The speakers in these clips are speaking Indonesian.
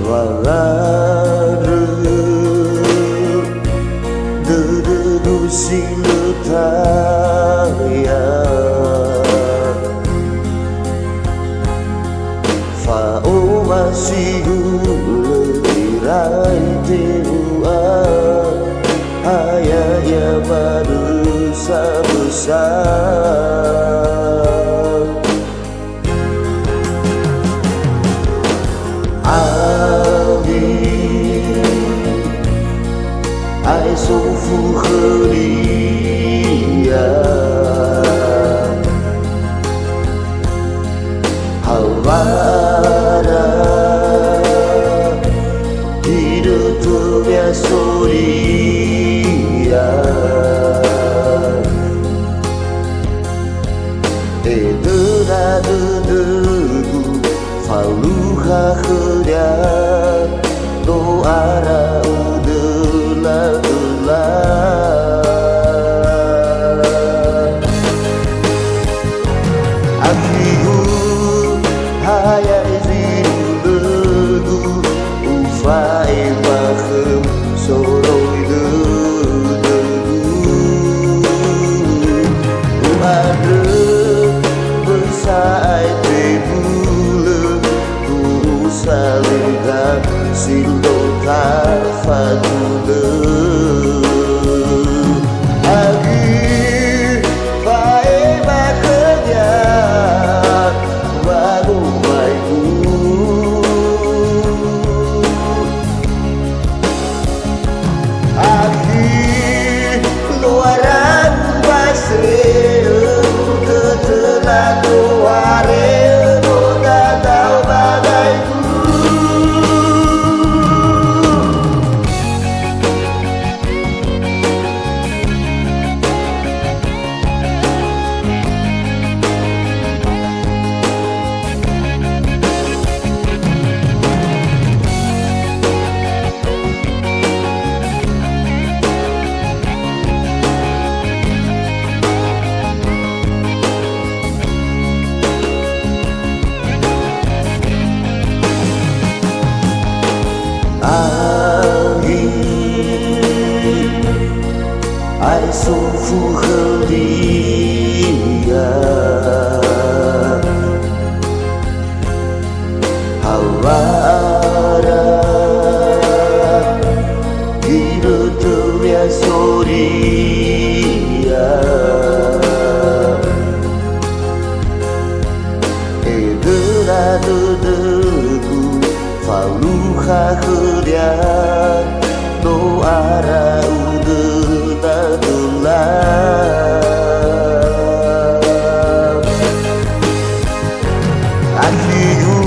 Walaru Dedu silutaya Fa'o masihu lerai teua Ayahnya manusia besar Ai sou furia Havara hidup tuya soria Edera dedu faluha khurya doara udela Akihu hayai zidu legu ufai bakhem soroi dedu Umadre bersai tebule Usalida sindota fatule Ai sou furia Havara hidup tuya soria Edera dedu faluha khurya doara Akihu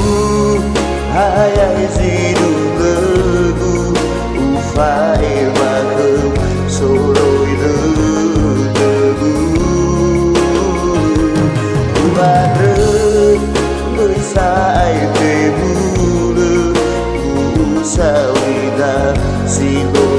hayai zidu legu ufai bakhem soroi dedu Umadre bersai tebule usawida silo